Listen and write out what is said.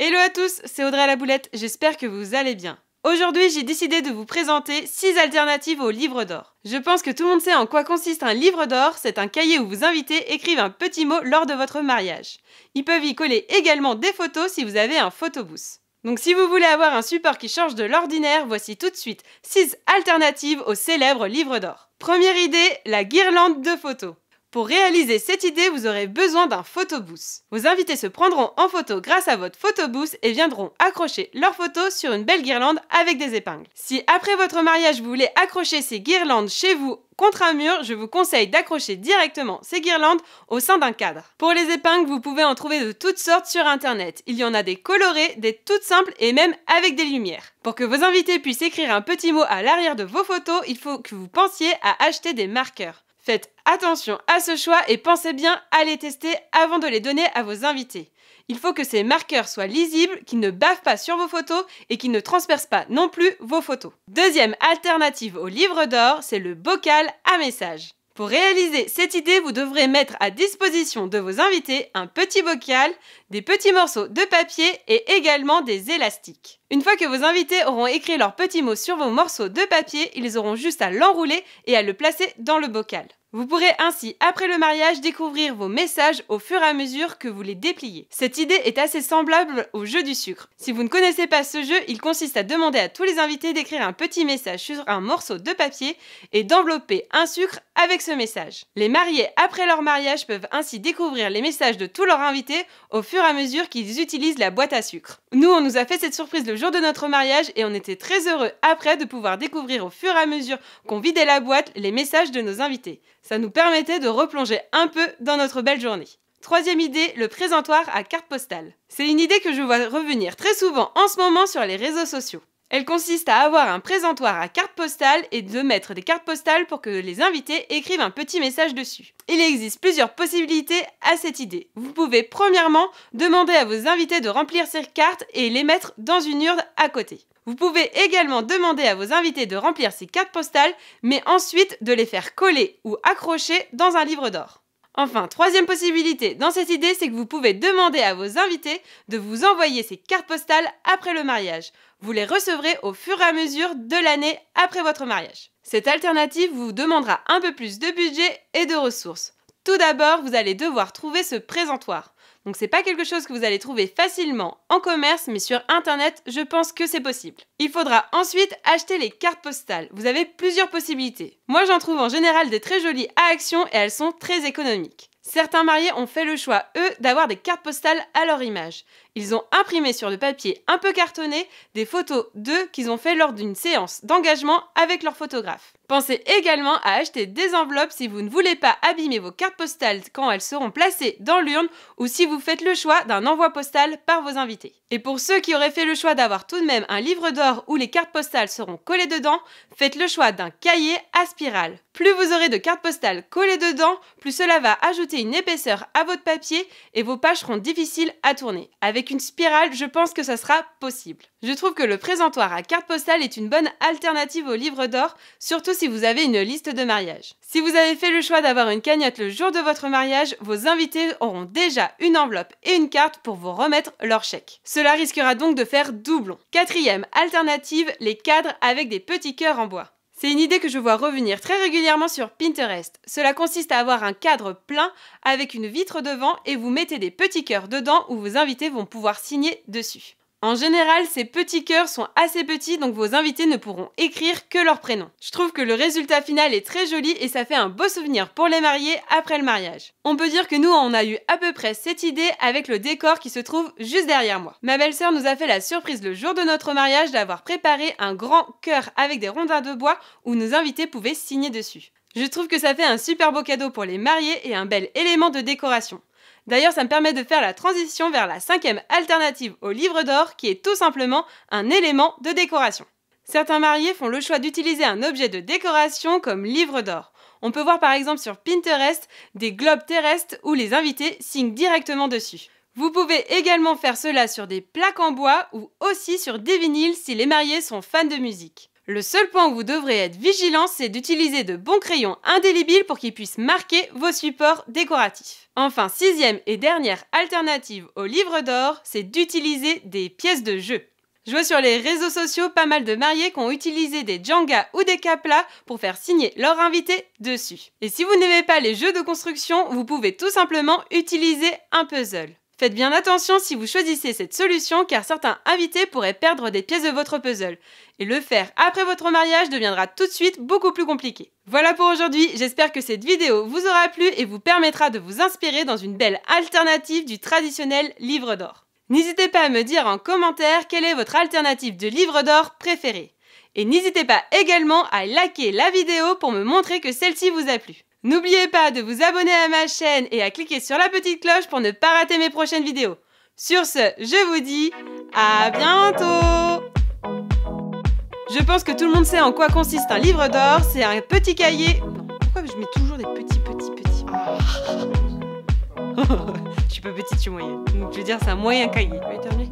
Hello à tous, c'est Audrey à la boulette, j'espère que vous allez bien. Aujourd'hui, j'ai décidé de vous présenter 6 alternatives au livre d'or. Je pense que tout le monde sait en quoi consiste un livre d'or, c'est un cahier où vos invités écrivent un petit mot lors de votre mariage. Ils peuvent y coller également des photos si vous avez un photobooth. Donc si vous voulez avoir un support qui change de l'ordinaire, voici tout de suite 6 alternatives au célèbre livre d'or. Première idée, la guirlande de photos. Pour réaliser cette idée, vous aurez besoin d'un photobooth. Vos invités se prendront en photo grâce à votre photobooth et viendront accrocher leurs photos sur une belle guirlande avec des épingles. Si après votre mariage vous voulez accrocher ces guirlandes chez vous contre un mur, je vous conseille d'accrocher directement ces guirlandes au sein d'un cadre. Pour les épingles, vous pouvez en trouver de toutes sortes sur internet. Il y en a des colorées, des toutes simples et même avec des lumières. Pour que vos invités puissent écrire un petit mot à l'arrière de vos photos, il faut que vous pensiez à acheter des marqueurs. Faites attention à ce choix et pensez bien à les tester avant de les donner à vos invités. Il faut que ces marqueurs soient lisibles, qu'ils ne bavent pas sur vos photos et qu'ils ne transpercent pas non plus vos photos. Deuxième alternative au livre d'or, c'est le bocal à message. Pour réaliser cette idée, vous devrez mettre à disposition de vos invités un petit bocal, des petits morceaux de papier et également des élastiques. Une fois que vos invités auront écrit leurs petits mots sur vos morceaux de papier, ils auront juste à l'enrouler et à le placer dans le bocal. Vous pourrez ainsi, après le mariage, découvrir vos messages au fur et à mesure que vous les dépliez. Cette idée est assez semblable au jeu du sucre. Si vous ne connaissez pas ce jeu, il consiste à demander à tous les invités d'écrire un petit message sur un morceau de papier et d'envelopper un sucre avec ce message. Les mariés, après leur mariage, peuvent ainsi découvrir les messages de tous leurs invités au fur et à mesure qu'ils utilisent la boîte à sucre. Nous, on nous a fait cette surprise le jour de notre mariage et on était très heureux après de pouvoir découvrir au fur et à mesure qu'on vidait la boîte les messages de nos invités. Ça nous permettait de replonger un peu dans notre belle journée. Troisième idée, le présentoir à carte postale. C'est une idée que je vois revenir très souvent en ce moment sur les réseaux sociaux. Elle consiste à avoir un présentoir à carte postale et de mettre des cartes postales pour que les invités écrivent un petit message dessus. Il existe plusieurs possibilités à cette idée. Vous pouvez premièrement demander à vos invités de remplir ces cartes et les mettre dans une urne à côté. Vous pouvez également demander à vos invités de remplir ces cartes postales, mais ensuite de les faire coller ou accrocher dans un livre d'or. Enfin, troisième possibilité dans cette idée, c'est que vous pouvez demander à vos invités de vous envoyer ces cartes postales après le mariage. Vous les recevrez au fur et à mesure de l'année après votre mariage. Cette alternative vous demandera un peu plus de budget et de ressources. Tout d'abord, vous allez devoir trouver ce présentoir. Donc c'est pas quelque chose que vous allez trouver facilement en commerce, mais sur internet, je pense que c'est possible. Il faudra ensuite acheter les cartes postales. Vous avez plusieurs possibilités. Moi j'en trouve en général des très jolies à Action et elles sont très économiques. Certains mariés ont fait le choix, eux, d'avoir des cartes postales à leur image. Ils ont imprimé sur le papier un peu cartonné des photos d'eux qu'ils ont fait lors d'une séance d'engagement avec leur photographe. Pensez également à acheter des enveloppes si vous ne voulez pas abîmer vos cartes postales quand elles seront placées dans l'urne ou si vous faites le choix d'un envoi postal par vos invités. Et pour ceux qui auraient fait le choix d'avoir tout de même un livre d'or où les cartes postales seront collées dedans, faites le choix d'un cahier à spirale. Plus vous aurez de cartes postales collées dedans, plus cela va ajouter une épaisseur à votre papier et vos pages seront difficiles à tourner. Avec une spirale, je pense que ça sera possible. Je trouve que le présentoir à carte postale est une bonne alternative au livre d'or, surtout si vous avez une liste de mariage. Si vous avez fait le choix d'avoir une cagnotte le jour de votre mariage, vos invités auront déjà une enveloppe et une carte pour vous remettre leur chèque. Cela risquera donc de faire doublon. Quatrième alternative, les cadres avec des petits cœurs en bois. C'est une idée que je vois revenir très régulièrement sur Pinterest. Cela consiste à avoir un cadre plein avec une vitre devant et vous mettez des petits cœurs dedans où vos invités vont pouvoir signer dessus. En général, ces petits cœurs sont assez petits, donc vos invités ne pourront écrire que leur prénom. Je trouve que le résultat final est très joli et ça fait un beau souvenir pour les mariés après le mariage. On peut dire que nous, on a eu à peu près cette idée avec le décor qui se trouve juste derrière moi. Ma belle-sœur nous a fait la surprise le jour de notre mariage d'avoir préparé un grand cœur avec des rondins de bois où nos invités pouvaient signer dessus. Je trouve que ça fait un super beau cadeau pour les mariés et un bel élément de décoration. D'ailleurs, ça me permet de faire la transition vers la cinquième alternative au livre d'or qui est tout simplement un élément de décoration. Certains mariés font le choix d'utiliser un objet de décoration comme livre d'or. On peut voir par exemple sur Pinterest des globes terrestres où les invités signent directement dessus. Vous pouvez également faire cela sur des plaques en bois ou aussi sur des vinyles si les mariés sont fans de musique. Le seul point où vous devrez être vigilant, c'est d'utiliser de bons crayons indélébiles pour qu'ils puissent marquer vos supports décoratifs. Enfin, 6e et dernière alternative au livre d'or, c'est d'utiliser des pièces de jeu. Je vois sur les réseaux sociaux pas mal de mariés qui ont utilisé des Jenga ou des Kapla pour faire signer leur invité dessus. Et si vous n'aimez pas les jeux de construction, vous pouvez tout simplement utiliser un puzzle. Faites bien attention si vous choisissez cette solution car certains invités pourraient perdre des pièces de votre puzzle. Et le faire après votre mariage deviendra tout de suite beaucoup plus compliqué. Voilà pour aujourd'hui, j'espère que cette vidéo vous aura plu et vous permettra de vous inspirer dans une belle alternative du traditionnel livre d'or. N'hésitez pas à me dire en commentaire quelle est votre alternative de livre d'or préférée. Et n'hésitez pas également à liker la vidéo pour me montrer que celle-ci vous a plu. N'oubliez pas de vous abonner à ma chaîne et à cliquer sur la petite cloche pour ne pas rater mes prochaines vidéos. Sur ce, je vous dis à bientôt! Je pense que tout le monde sait en quoi consiste un livre d'or, c'est un petit cahier... Non, pourquoi je mets toujours des petits... Je suis pas petite, je suis moyenne. Donc je veux dire, c'est un moyen cahier. Tu vas éternuer ?